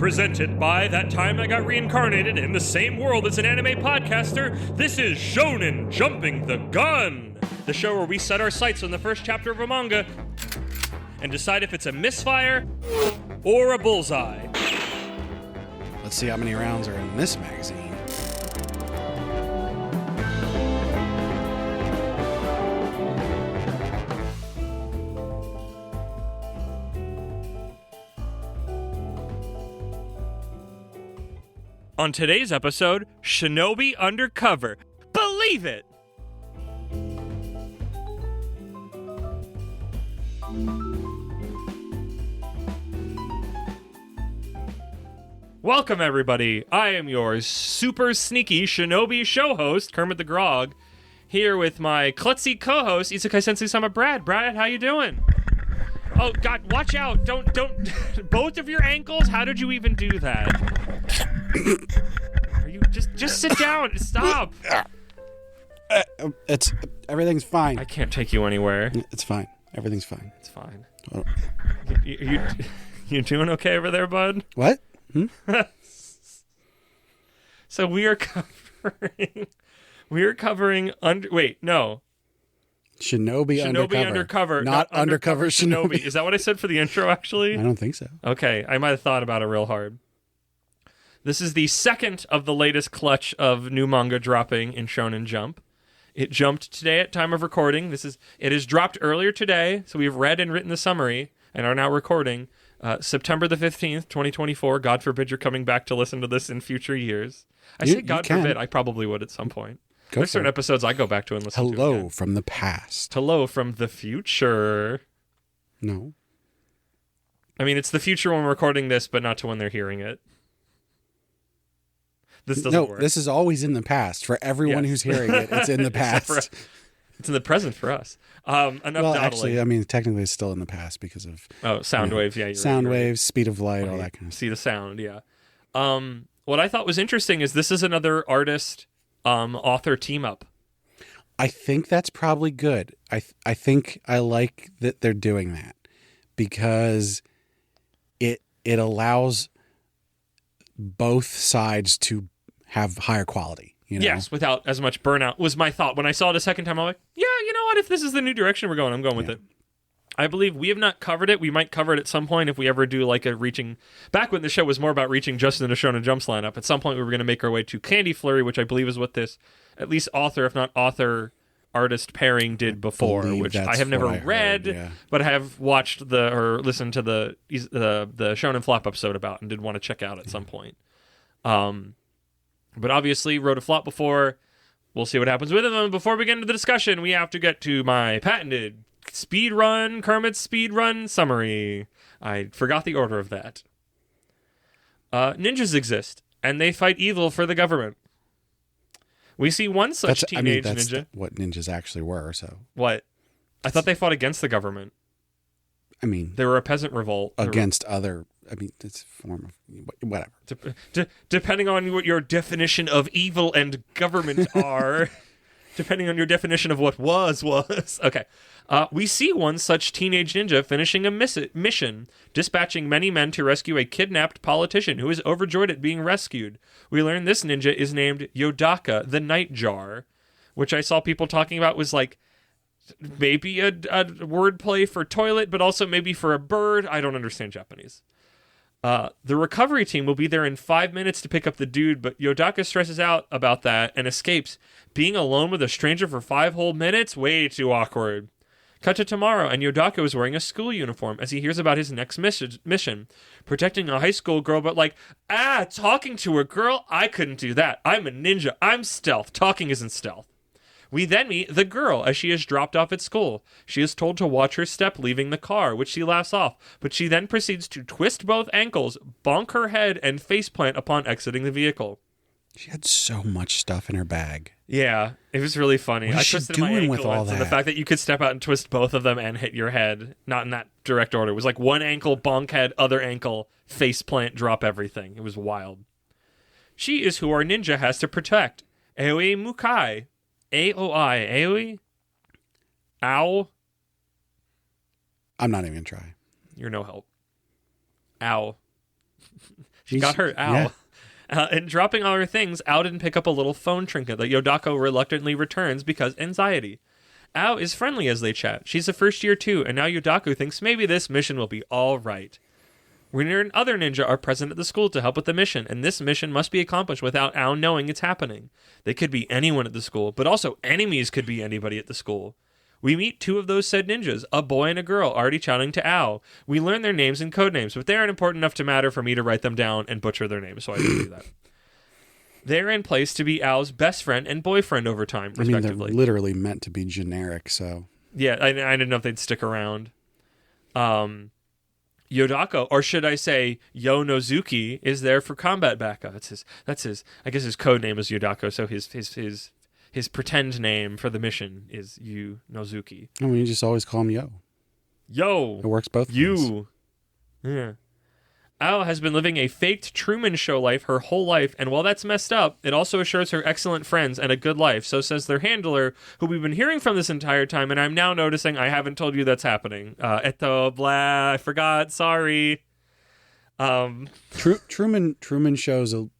Presented by That Time I Got Reincarnated in the Same World as an Anime Podcaster, this is Shonen Jumping the Gun, the show where we set our sights on the first chapter of a manga and decide if it's a misfire or a bullseye. Let's see how many rounds are in this magazine. On today's episode, Shinobi Undercover. Believe it! Welcome, everybody. I am your super sneaky Shinobi show host, Kermit the Grog, here with my klutzy co-host, Isekai Sensei Sama Brad. Brad, how you doing? Oh, God, watch out. Don't, both of your ankles? How did you even do that? Are you, just sit down. Stop. Everything's fine. I can't take you anywhere. It's fine. Everything's fine. It's fine. Oh. You doing okay over there, bud? What? So we are covering Shinobi Undercover. Not Undercover Shinobi. Is that what I said for the intro, actually? I don't think so. Okay, I might have thought about it real hard. This is the second of the latest clutch of new manga dropping in Shonen Jump. It jumped today at time of recording. It is dropped earlier today, so we have read and written the summary and are now recording September the 15th, 2024. God forbid you're coming back to listen to this in future years. I say God forbid. I probably would at some point. There's certain episodes I go back to and listen to. Hello from the past. Hello from the future. No. I mean, it's the future when we're recording this, but not to when they're hearing it. This doesn't work. This is always in the past. For everyone who's hearing it, it's in the past. It's in the present for us. Actually, I mean, technically it's still in the past because of... sound waves, yeah. Sound waves, speed of light, all that kind of stuff. See the sound, yeah. What I thought was interesting is this is another artist-author team-up. I think that's probably good. I think I like that they're doing that because it allows both sides to have higher quality. You know? Yes, without as much burnout was my thought. When I saw it a second time, I'm like, yeah, you know what? If this is the new direction we're going, I'm going with it. I believe we have not covered it. We might cover it at some point if we ever do like a reaching... Back when the show was more about reaching just into Shonen Jump's lineup, at some point we were going to make our way to Candy Flurry, which I believe is what this, at least author, if not author-artist pairing did before, which I have never read, but I have watched or listened to the Shonen Flop episode about and did want to check out at some point. But obviously, wrote a flop before. We'll see what happens with them. Before we get into the discussion, we have to get to my patented Kermit's speedrun summary. I forgot the order of that. Ninjas exist, and they fight evil for the government. We see one such teenage ninja. What ninjas actually were, so. What? I thought they fought against the government. I mean... They were a peasant revolt. Against other... I mean, it's a form of... Whatever. Depending on what your definition of evil and government are... Depending on your definition of what was. Okay. We see one such teenage ninja finishing a mission, dispatching many men to rescue a kidnapped politician who is overjoyed at being rescued. We learn this ninja is named Yodaka, the Nightjar, which I saw people talking about was like maybe a wordplay for toilet, but also maybe for a bird. I don't understand Japanese. The recovery team will be there in 5 minutes to pick up the dude, but Yodaka stresses out about that and escapes. Being alone with a stranger for 5 whole minutes? Way too awkward. Cut to tomorrow, and Yodaka is wearing a school uniform as he hears about his next mission. Protecting a high school girl, but talking to a girl? I couldn't do that. I'm a ninja. I'm stealth. Talking isn't stealth. We then meet the girl as she is dropped off at school. She is told to watch her step leaving the car, which she laughs off, but she then proceeds to twist both ankles, bonk her head, and faceplant upon exiting the vehicle. She had so much stuff in her bag. Yeah, it was really funny. What is she doing with all that? The fact that you could step out and twist both of them and hit your head, not in that direct order. It was like one ankle, bonk head, other ankle, faceplant, drop everything. It was wild. She is who our ninja has to protect. Aoi Mukai. A-O-I. Aoi? Ow? I'm not even going to try. You're no help. Ow. She got hurt. Ow. Yeah. And dropping all her things, Ao didn't pick up a little phone trinket that Yodako reluctantly returns because anxiety. Ao is friendly as they chat. She's a first year too, and now Yodako thinks maybe this mission will be all right. Reiner and other ninja are present at the school to help with the mission, and this mission must be accomplished without Ao knowing it's happening. They could be anyone at the school, but also enemies could be anybody at the school. We meet two of those said ninjas, a boy and a girl, already chatting to Ao. We learn their names and code names, but they aren't important enough to matter for me to write them down and butcher their names, so I didn't do that. They're in place to be Ao's best friend and boyfriend over time, respectively. I mean, they're literally meant to be generic, so... Yeah, I didn't know if they'd stick around. Yodako, or should I say Yo Nozuki, is there for combat backup. That's his. I guess his code name is Yodako, so his pretend name for the mission is Yu Nozuki. I mean, you just always call him Yo. Yo! It works both ways. You! Yeah. Ao has been living a faked Truman Show life her whole life, and while that's messed up, it also assures her excellent friends and a good life, so says their handler, who we've been hearing from this entire time, and I'm now noticing I haven't told you that's happening. Eto, blah, I forgot, sorry. Truman Show's a...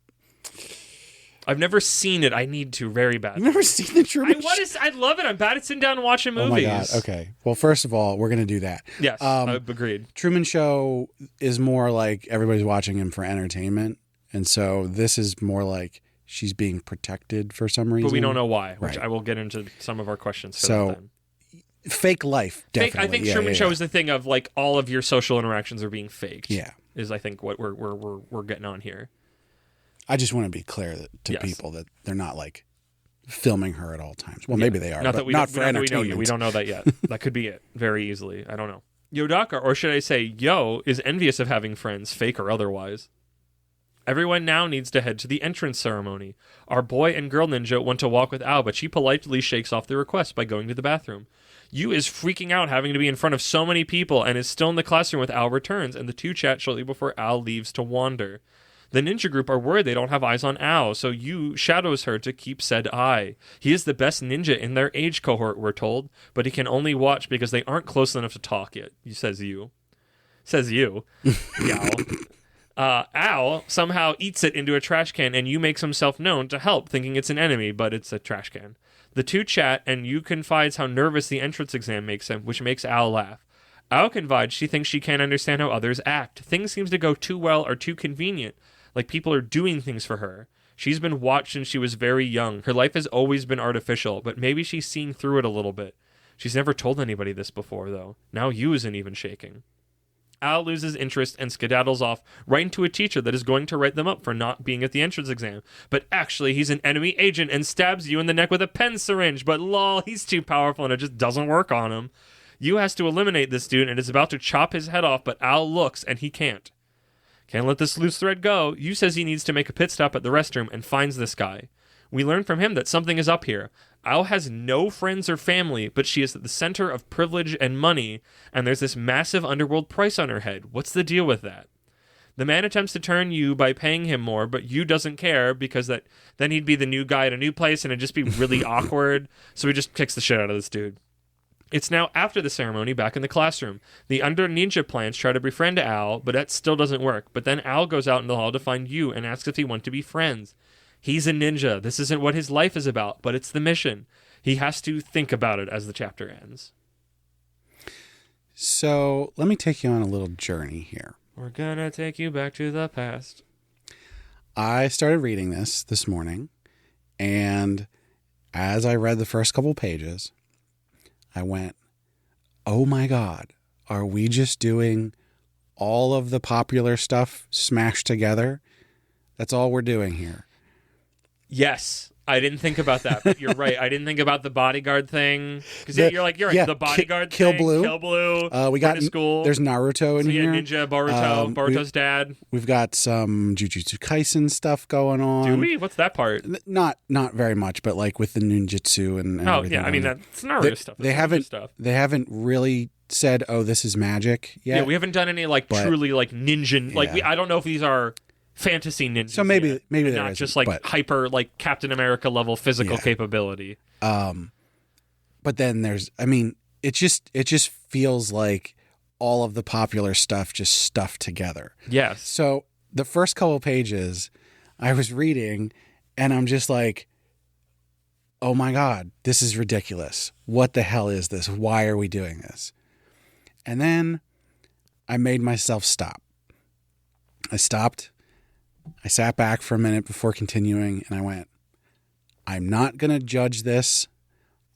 I've never seen it. I need to very bad. You've never seen the Truman Show? I love it. I'm bad at sitting down and watching movies. Oh my God. Okay. Well, first of all, we're going to do that. Yes, agreed. Truman Show is more like everybody's watching him for entertainment. And so this is more like she's being protected for some reason. But we don't know why, which Right. I will get into some of our questions. So, fake life, definitely. I think Truman Show is the thing of like all of your social interactions are being faked. Yeah. Is I think what we're getting on here. I just want to be clear to Yes. people that they're not like filming her at all times. Well, maybe they are, Not but that we not don't- for not that we know entertainment. you. We don't know that yet. That could be it. Very easily. I don't know. Yodaka, or should I say Yo, is envious of having friends, fake or otherwise. Everyone now needs to head to the entrance ceremony. Our boy and girl ninja want to walk with Ao, but she politely shakes off the request by going to the bathroom. Yu is freaking out having to be in front of so many people and is still in the classroom with Ao returns, and the two chat shortly before Ao leaves to wander. The ninja group are worried they don't have eyes on Ao, so Yu shadows her to keep said eye. He is the best ninja in their age cohort, we're told, but he can only watch because they aren't close enough to talk yet, says Yu. Says you. Yao. Ao somehow eats it into a trash can, and Yu makes himself known to help, thinking it's an enemy, but it's a trash can. The two chat, and Yu confides how nervous the entrance exam makes him, which makes Ao laugh. Ao confides she thinks she can't understand how others act. Things seem to go too well or too convenient, like people are doing things for her. She's been watched since she was very young. Her life has always been artificial, but maybe she's seeing through it a little bit. She's never told anybody this before, though. Now Yu isn't even shaking. Ao loses interest and skedaddles off right into a teacher that is going to write them up for not being at the entrance exam. But actually, he's an enemy agent and stabs Yu in the neck with a pen syringe. But lol, he's too powerful and it just doesn't work on him. Yu has to eliminate this dude and is about to chop his head off, but Ao looks and he can't. Can't let this loose thread go. Yu says he needs to make a pit stop at the restroom and finds this guy. We learn from him that something is up here. Ao has no friends or family, but she is at the center of privilege and money, and there's this massive underworld price on her head. What's the deal with that? The man attempts to turn Yu by paying him more, but Yu doesn't care because then he'd be the new guy at a new place and it'd just be really awkward, so he just kicks the shit out of this dude. It's now after the ceremony, back in the classroom. The under ninja plans try to befriend Ao, but that still doesn't work. But then Ao goes out in the hall to find Yu and asks if he wants to be friends. He's a ninja. This isn't what his life is about, but it's the mission. He has to think about it as the chapter ends. So let me take you on a little journey here. We're gonna take you back to the past. I started reading this morning, and as I read the first couple pages, I went, oh my God, are we just doing all of the popular stuff smashed together? That's all we're doing here. Yes. I didn't think about that, but you're right. I didn't think about the bodyguard thing. Because you're right. The bodyguard Kill thing. Blue. Kill Blue. We got school. There's Naruto in so here. Ninja, Boruto, Boruto's dad. We've got some Jujutsu Kaisen stuff going on. Do we? What's that part? Not very much, but like with the ninjutsu and everything. Yeah. I mean, that's Naruto stuff. They haven't really said, "Oh, this is magic." Yet. Yeah, we haven't done any truly ninja. I don't know if these are fantasy ninjas. So maybe yet, there not isn't, just but, hyper Captain America level physical capability. But then it just feels like all of the popular stuff just stuffed together. Yes. So the first couple pages I was reading and I'm just like, oh my God, this is ridiculous. What the hell is this? Why are we doing this? And then I made myself stop. I stopped. I sat back for a minute before continuing and I went, I'm not going to judge this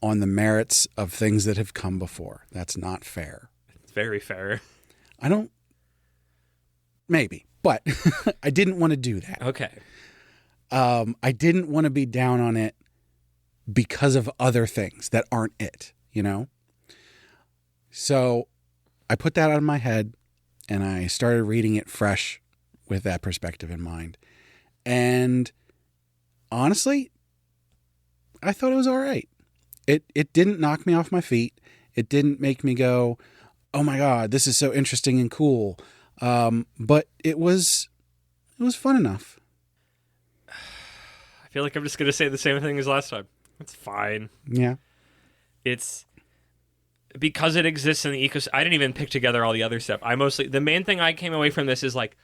on the merits of things that have come before. That's not fair. It's very fair. Maybe, but I didn't want to do that. Okay. I didn't want to be down on it because of other things that aren't it, you know? So I put that out of my head and I started reading it fresh with that perspective in mind. And honestly, I thought it was all right. It didn't knock me off my feet. It didn't make me go, oh my God, this is so interesting and cool. But it was fun enough. I feel like I'm just going to say the same thing as last time. It's fine. Yeah. It's because it exists in the ecosystem. I didn't even pick together all the other stuff. The main thing I came away from this is like,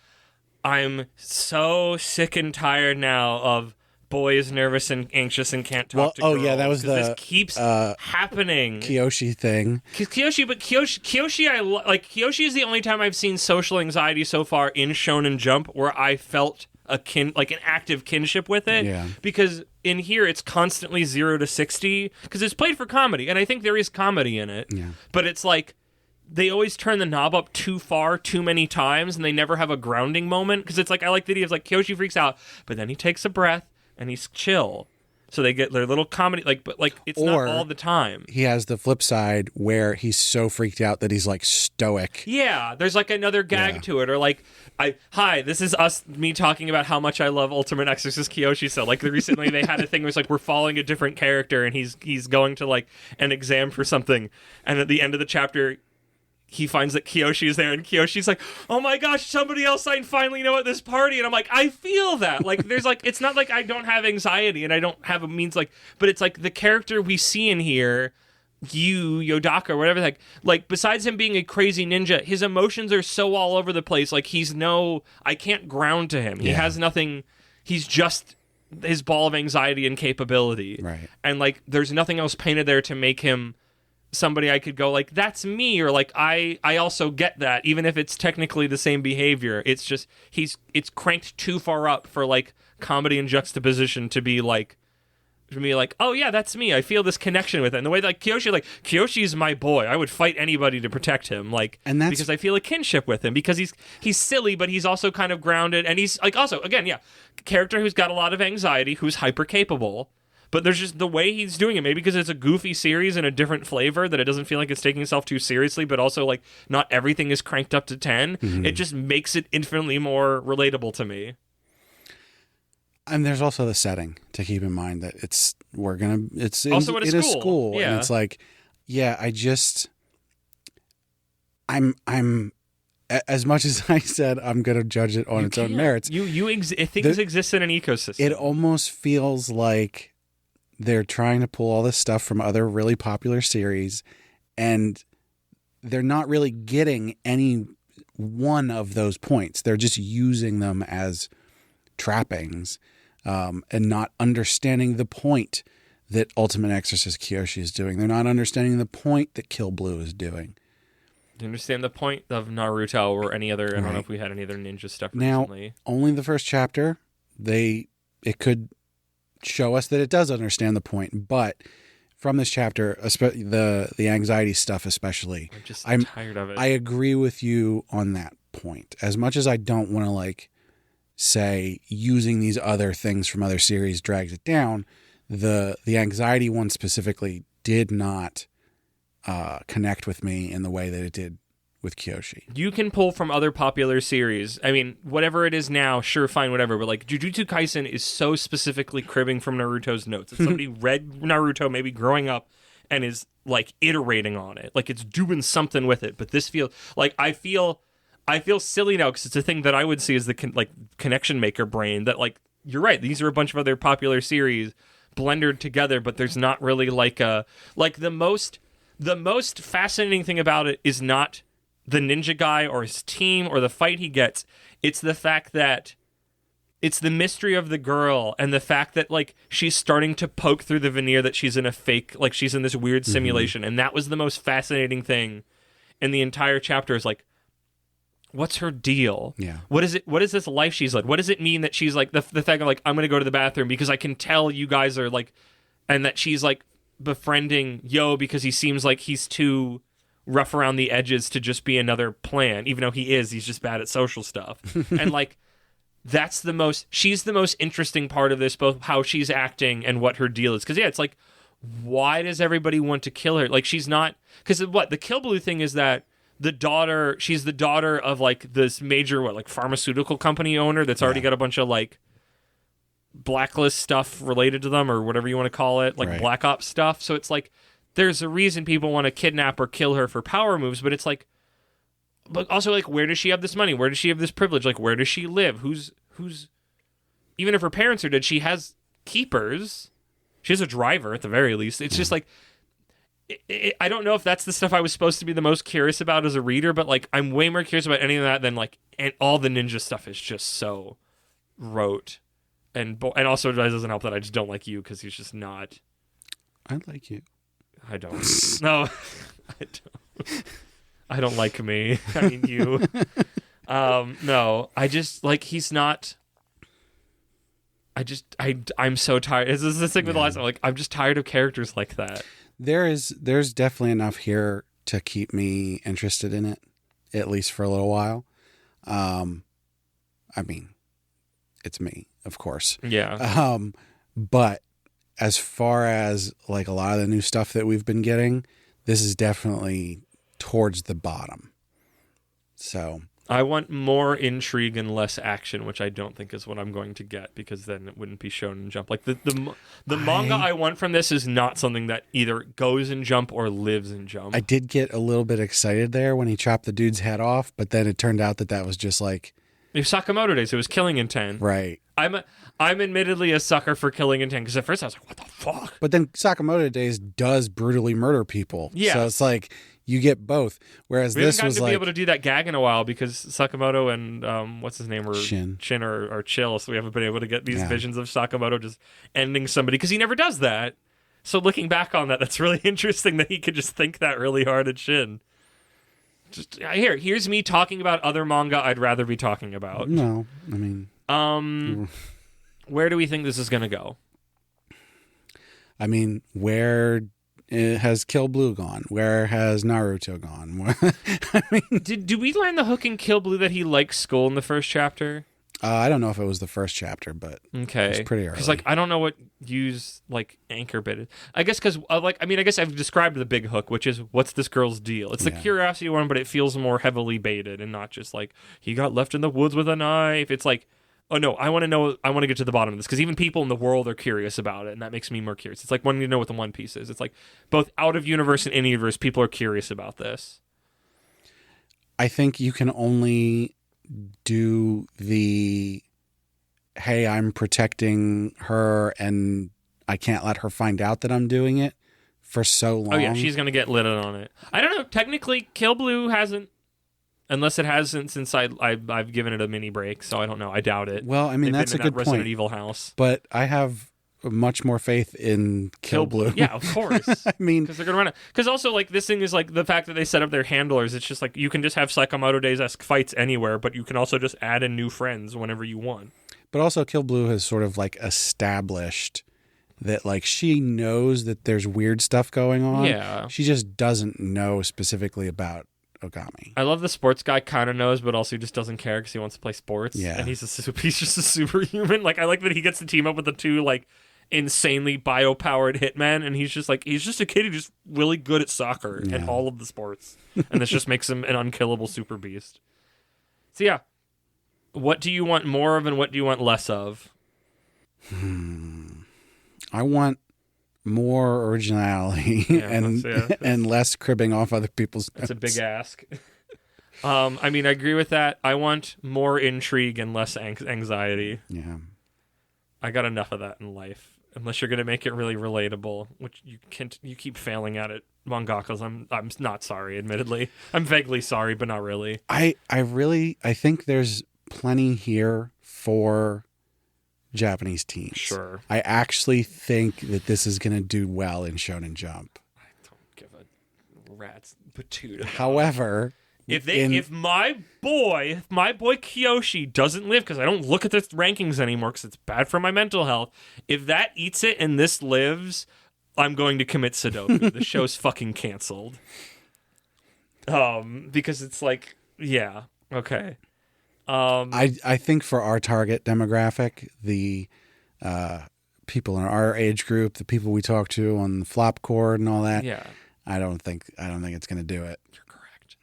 I'm so sick and tired now of boys nervous and anxious and can't talk to girls. Oh yeah, that was this keeps happening. Kyoshi thing. Kyoshi is the only time I've seen social anxiety so far in Shonen Jump where I felt an active kinship with it. Yeah. Because in here it's constantly 0 to 60 because it's played for comedy and I think there is comedy in it. Yeah. But it's like they always turn the knob up too far too many times and they never have a grounding moment because it's like I like the idea of like Kyoshi freaks out but then he takes a breath and he's chill. So they get their little comedy, but it's not all the time. He has the flip side where he's so freaked out that he's like stoic. Yeah, there's like another gag to it, or like, hi, this is me talking about how much I love Ultimate Exorcist Kyoshi. So like recently they had a thing where it's like we're following a different character and he's going to like an exam for something, and at the end of the chapter, he finds that Kyoshi is there, and Kyoshi's like, oh my gosh, somebody else I finally know at this party. And I'm like, I feel that. Like, there's like, it's not like I don't have anxiety and I don't have a means like, but it's like the character we see in here, Yodaka, whatever, like besides him being a crazy ninja, his emotions are so all over the place. Like, I can't ground to him. He has nothing, he's just his ball of anxiety and capability. Right. And like, there's nothing else painted there to make him somebody I could go like, that's me, or like I also get that, even if it's technically the same behavior. It's just it's cranked too far up for like comedy and juxtaposition to be like, oh yeah, that's me. I feel this connection with it. And the way that like Kyoshi's my boy. I would fight anybody to protect him, like, and that's because I feel a kinship with him because he's silly, but he's also kind of grounded, and he's like also again, character who's got a lot of anxiety, who's hyper capable. But there's just the way he's doing it, maybe because it's a goofy series and a different flavor that it doesn't feel like it's taking itself too seriously, but also like not everything is cranked up to 10. Mm-hmm. It just makes it infinitely more relatable to me. And there's also the setting to keep in mind that it's also at a school. And it's like, I'm as much as I said I'm going to judge it on its own merits. Things exist in an ecosystem. It almost feels like they're trying to pull all this stuff from other really popular series, and they're not really getting any one of those points. They're just using them as trappings, and not understanding the point that Ultimate Exorcist Kyoshi is doing. They're not understanding the point that Kill Blue is doing. Do you understand the point of Naruto or any other? I don't know if we had any other ninja stuff recently. Now, only the first chapter. It could show us that it does understand the point, but from this chapter, the anxiety stuff especially, I'm tired of it. I agree with you on that point. As much as I don't want to like say using these other things from other series drags it down, the anxiety one specifically did not connect with me in the way that it did with Kyoshi. You can pull from other popular series. I mean, whatever it is now, sure, fine, whatever. But like Jujutsu Kaisen is so specifically cribbing from Naruto's notes. If somebody read Naruto maybe growing up and is like iterating on it, like it's doing something with it. But this feels like I feel silly now because it's a thing that I would see as the connection maker brain. That like you're right. These are a bunch of other popular series blended together, but there's not really the most fascinating thing about it is not the ninja guy or his team or the fight he gets. It's the fact that it's the mystery of the girl and the fact that like she's starting to poke through the veneer that she's in a fake, like she's in this weird simulation. And that was the most fascinating thing in the entire chapter is like, what's her deal? Yeah. What is it? What is this life she's led? What does it mean that she's like the fact of like, I'm going to go to the bathroom because I can tell you guys are like, and that she's like befriending Yo because he seems like he's too rough around the edges to just be another plan, even though he's just bad at social stuff. And like, she's the most interesting part of this, both how she's acting and what her deal is. Because, yeah, it's like, why does everybody want to kill her? Like, she's not... Because what? The Kill Blue thing is that she's the daughter of, like, this major, pharmaceutical company owner that's already got a bunch of, like, blacklist stuff related to them, or whatever you want to call it, like, right. Black Ops stuff. So it's like, there's a reason people want to kidnap or kill her for power moves, but it's like, but also, like, where does she have this money? Where does she have this privilege? Like, where does she live? Who's even if her parents are dead, she has keepers. She has a driver, at the very least. It's just, like, I don't know if that's the stuff I was supposed to be the most curious about as a reader, but, like, I'm way more curious about any of that than, like, and all the ninja stuff is just so rote. And also, it doesn't help that I just don't like you, because he's just not... I like you. I don't. No, I don't. I don't like me. I mean, you. No, I just, like, he's not... I'm so tired. This is the thing with the last one. Like, I'm just tired of characters like that. There's definitely enough here to keep me interested in it, at least for a little while. I mean, it's me, of course. Yeah. But as far as, like, a lot of the new stuff that we've been getting, this is definitely towards the bottom. So I want more intrigue and less action, which I don't think is what I'm going to get, because then it wouldn't be shown in Jump. Like, the manga I want from this is not something that either goes in Jump or lives in Jump. I did get a little bit excited there when he chopped the dude's head off, but then it turned out that was just like... It was Sakamoto days. It was Killing Intent. Right. I'm admittedly a sucker for Killing Intent, because at first I was like, what the fuck? But then Sakamoto Days does brutally murder people. Yeah. So it's like, you get both. Whereas we this haven't was gotten to like... be able to do that gag in a while, because Sakamoto and what's his name were Shin are chill, so we haven't been able to get these visions of Sakamoto just ending somebody, because he never does that. So looking back on that, that's really interesting that he could just think that really hard at Shin. Just here's me talking about other manga I'd rather be talking about. No, I mean... Where do we think this is going to go? I mean, where has Kill Blue gone? Where has Naruto gone? I mean, did we learn the hook in Kill Blue that he likes school in the first chapter? I don't know if it was the first chapter, but okay, it was pretty early. Because, like, I don't know what Yu's, like, anchor bit is. I guess because, I guess I've described the big hook, which is, what's this girl's deal? It's the curiosity one, but it feels more heavily baited and not just, like, he got left in the woods with a knife. It's like, oh, no, I want to get to the bottom of this, because even people in the world are curious about it, and that makes me more curious. It's like wanting to know what the One Piece is. It's like both out of universe and in universe, people are curious about this. I think you can only do the, hey, I'm protecting her and I can't let her find out that I'm doing it for so long. Oh, yeah, she's going to get lit on it. I don't know. Technically, Kill Blue hasn't. Unless it hasn't, since I've given it a mini break, so I don't know. I doubt it. Well, I mean, that's a good Resident point. Evil house, but I have much more faith in Kill Blue. Yeah, of course. I mean, because they're gonna run it. Because also, like, this thing is like the fact that they set up their handlers. It's just like you can just have Sakamoto Days-esque fights anywhere, but you can also just add in new friends whenever you want. But also, Kill Blue has sort of like established that, like, she knows that there's weird stuff going on. Yeah, she just doesn't know specifically about Ogami. I love the sports guy kind of knows, but also he just doesn't care because he wants to play sports. Yeah. And he's just a superhuman. Like, I like that he gets to team up with the two, like, insanely bio-powered hitmen, and he's just a kid who's just really good at soccer and all of the sports. And this just makes him an unkillable super beast. So yeah. What do you want more of and what do you want less of? I want more originality and less cribbing off other people's notes. That's a big ask. I mean, I agree with that. I want more intrigue and less anxiety. Yeah. I got enough of that in life. Unless you're going to make it really relatable, which you keep failing at it mangakas. I'm not sorry, admittedly. I'm vaguely sorry, but not really. I think there's plenty here for Japanese teens. Sure. I actually think that this is going to do well in Shonen Jump. I don't give a rat's patoot. However, if my boy Kiyoshi doesn't live, because I don't look at the rankings anymore because it's bad for my mental health, if that eats it and this lives, I'm going to commit Sudoku. The show's fucking canceled. Because it's like, yeah, okay. I think for our target demographic, the people in our age group, the people we talk to on the flop cord and all that, Yeah. I don't think it's going to do it. You're correct.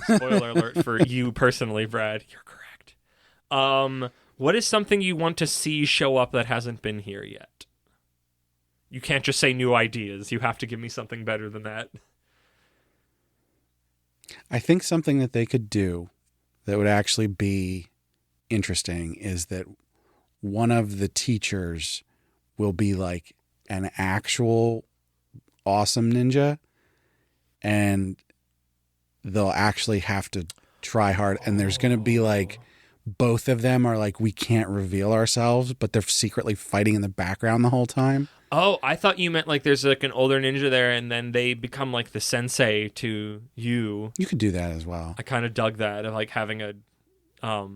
Spoiler alert for you personally, Brad. You're correct. What is something you want to see show up that hasn't been here yet? You can't just say new ideas. You have to give me something better than that. I think something that they could do that would actually be interesting is that one of the teachers will be like an actual awesome ninja, and they'll actually have to try hard. And there's going to be like both of them are like, we can't reveal ourselves, but they're secretly fighting in the background the whole time. Oh, I thought you meant like there's like an older ninja there and then they become like the sensei to you. You could do that as well. I kind of dug that of like having a, I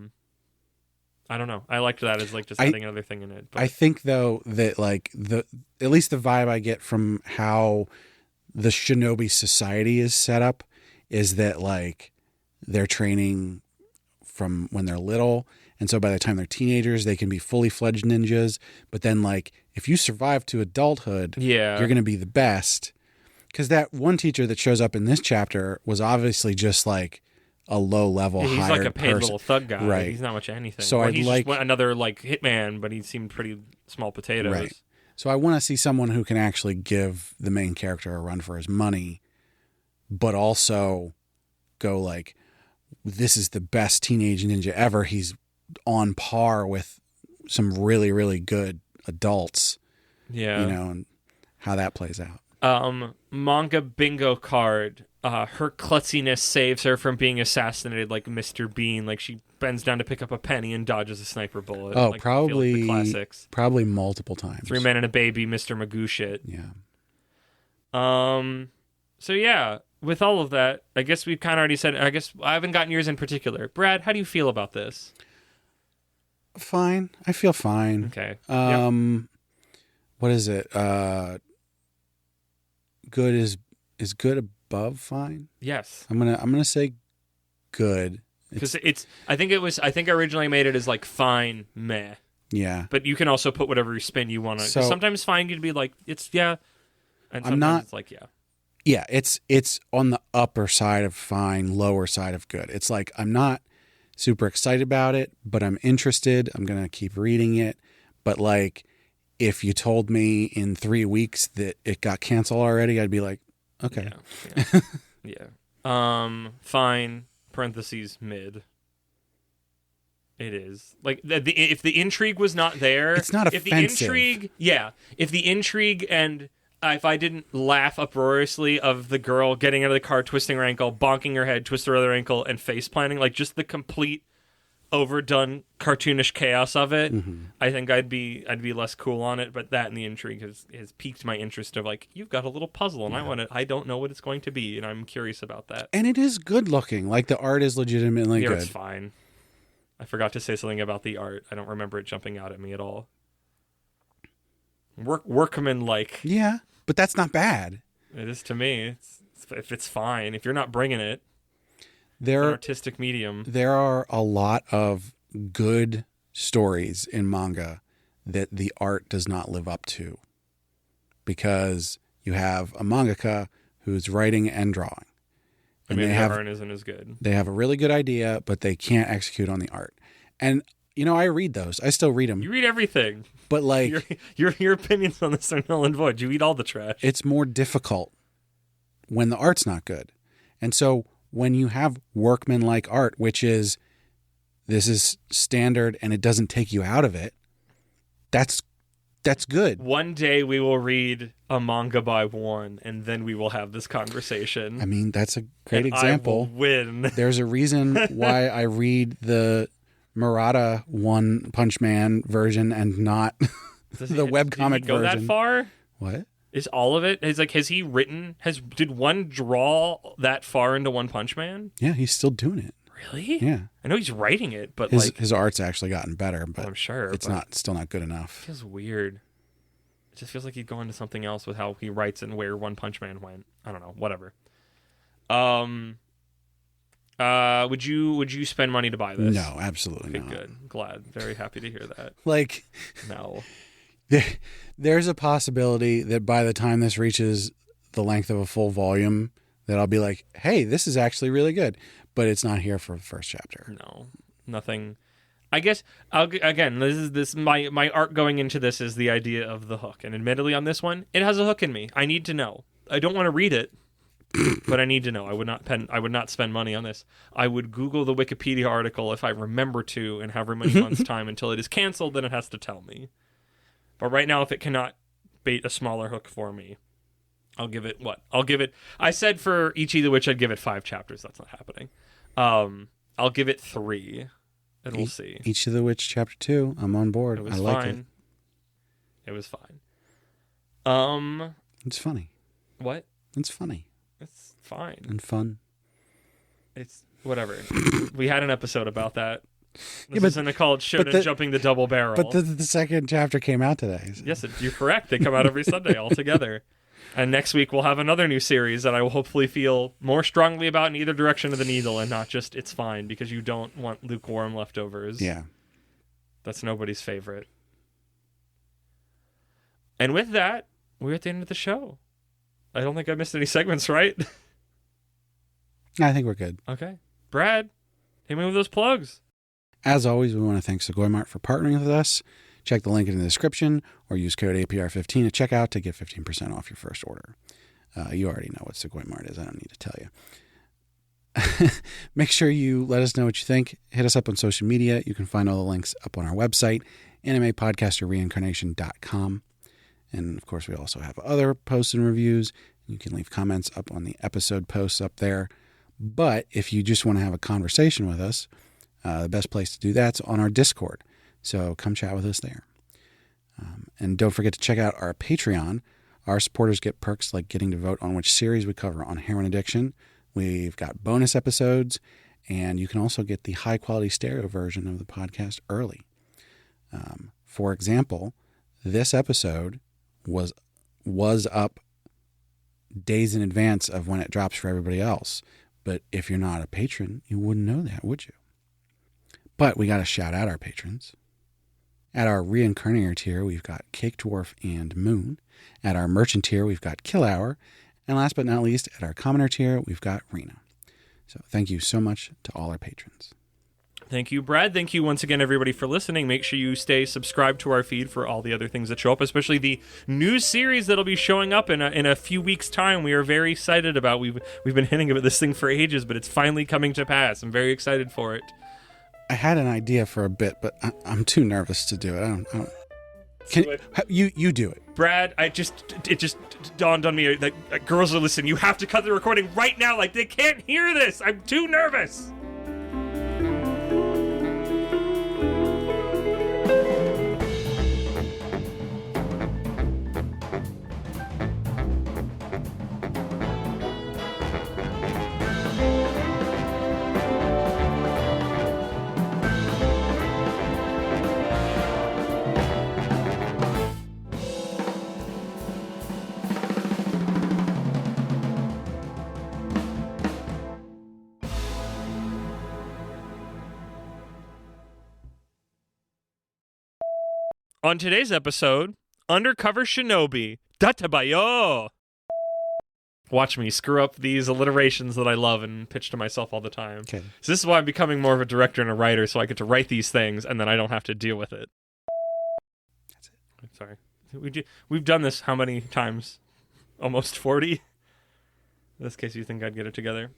don't know. I liked that as like just adding another thing in it. But. I think though that like at least the vibe I get from how the Shinobi Society is set up is that like they're training from when they're little. And so by the time they're teenagers, they can be fully fledged ninjas. But then, like, if you survive to adulthood, you're going to be the best. Because that one teacher that shows up in this chapter was obviously just like a low level, he's hired like a paid little thug guy. Right. He's not much of anything. So he's just another like hitman, but he seemed pretty small potatoes. Right. So I want to see someone who can actually give the main character a run for his money, but also go like, this is the best teenage ninja ever. He's on par with some really, really good adults. Yeah. You know, and how that plays out. Manga bingo card. Her klutziness saves her from being assassinated like Mr. Bean. Like she bends down to pick up a penny and dodges a sniper bullet. Oh, like, probably the classics. Probably multiple times. 3 Men and a Baby, Mr. Magoo shit. Yeah. So yeah, with all of that, I guess we've kind of already said. I guess I haven't gotten yours in particular. Brad, how do you feel about this? Fine. I feel fine. Okay. What is it? Good is good above fine? Yes. I'm gonna say good. Because I think I originally made it as like fine, meh. Yeah. But you can also put whatever spin you want on it. So, sometimes fine could be like, it's yeah. And sometimes it's like, yeah. Yeah, it's on the upper side of fine, lower side of good. It's like I'm not super excited about it, but I'm interested. I'm going to keep reading it. But like if you told me in 3 weeks that it got canceled already, I'd be like, okay. Yeah. Fine, parentheses, mid. It is. Like, if the intrigue was not there... It's not offensive. If the intrigue and... if I didn't laugh uproariously of the girl getting out of the car, twisting her ankle, bonking her head, twist her other ankle, and face planting, like just the complete overdone cartoonish chaos of it, I think I'd be less cool on it. But that and the intrigue has piqued my interest of like, you've got a little puzzle and I don't know what it's going to be, and I'm curious about that. And it is good looking. Like the art is legitimately good. It's fine. I forgot to say something about the art. I don't remember it jumping out at me at all. Workman like. Yeah, but that's not bad. It is to me. If it's fine, if you're not bringing it, it's an artistic medium. There are a lot of good stories in manga that the art does not live up to, because you have a mangaka who's writing and drawing. And maybe the art isn't as good. They have a really good idea, but they can't execute on the art. And you know, I read those. I still read them. You read everything. But like your opinions on this are null and void. You eat all the trash. It's more difficult when the art's not good. And so when you have workman-like art, which is this is standard and it doesn't take you out of it, that's That's good. One day we will read a manga by one, and then we will have this conversation. I mean, that's a great and example. I will win. There's a reason why I read the Murata One Punch Man version and not the webcomic did he go version. that far? What? Is all of it? Has he written? Did one draw that far into One Punch Man? Yeah, he's still doing it. Really? Yeah. I know he's writing it, but His art's actually gotten better, but I'm sure it's still not good enough. It feels weird. It just feels like he'd go into something else with how he writes and where One Punch Man went. I don't know. Whatever. Would you spend money to buy this? No, absolutely Okay, not. good. Glad. Very happy to hear that. Like, No. there's a possibility that by the time this reaches the length of a full volume, that I'll be like, hey, this is actually really good. But it's not here for the first chapter. No. Nothing. I guess my arc going into this is the idea of the hook, and admittedly on this one, it has a hook in me. I need to know. I don't want to read it, but I need to know. I would not spend money on this. I would Google the Wikipedia article if I remember to in however many months' time until it is canceled. Then it has to tell me. But right now, if it cannot bait a smaller hook for me, I'll give it what? I said for Ichi the Witch, I'd give it 5 chapters. That's not happening. I'll give it 3. And we'll see. Each of the Witch Chapter 2. I'm on board. It was I like fine. It was fine. It's funny. What? It's funny. It's fine. And fun. It's whatever. We had an episode about that. This but- isn't a called Shonen Jumping the Double Barrel. But the second chapter came out today. So. Yes, you're correct. They come out every Sunday all together. And next week we'll have another new series that I will hopefully feel more strongly about in either direction of the needle and not just it's fine, because you don't want lukewarm leftovers. Yeah. That's nobody's favorite. And with that, we're at the end of the show. I don't think I missed any segments, right? I think we're good. Okay. Brad, hit me with those plugs. As always, we want to thank Segoy Mart for partnering with us. Check the link in the description or use code APR15 at checkout to get 15% off your first order. You already know what Segoy Mart is. I don't need to tell you. Make sure you let us know what you think. Hit us up on social media. You can find all the links up on our website, animepodcasterreincarnation.com. And, of course, we also have other posts and reviews. You can leave comments up on the episode posts up there. But if you just want to have a conversation with us, the best place to do that's on our Discord. So come chat with us there. And don't forget to check out our Patreon. Our supporters get perks like getting to vote on which series we cover on heroin addiction. We've got bonus episodes, and you can also get the high-quality stereo version of the podcast early. For example, this episode was up days in advance of when it drops for everybody else. But if you're not a patron, you wouldn't know that, would you? But we got to shout out our patrons. At our Reincarnator tier, we've got Cake Dwarf and Moon. At our Merchant tier, we've got Kill Hour. And last but not least, at our Commoner tier, we've got Rena. So thank you so much to all our patrons. Thank you, Brad. Thank you once again, everybody, for listening. Make sure you stay subscribed to our feed for all the other things that show up, especially the new series that'll be showing up in a few weeks' time. We are very excited about. We've been hinting about this thing for ages, but it's finally coming to pass. I'm very excited for it. I had an idea for a bit, but I'm too nervous to do it. I don't. You do it, Brad. It just dawned on me that girls are listening. You have to cut the recording right now. Like, they can't hear this. I'm too nervous. On today's episode, Undercover Shinobi, Databayo. Watch me screw up these alliterations that I love and pitch to myself all the time. Okay. So this is why I'm becoming more of a director and a writer, so I get to write these things and then I don't have to deal with it. That's it. Sorry. We've done this how many times? Almost 40? In this case, you think I'd get it together?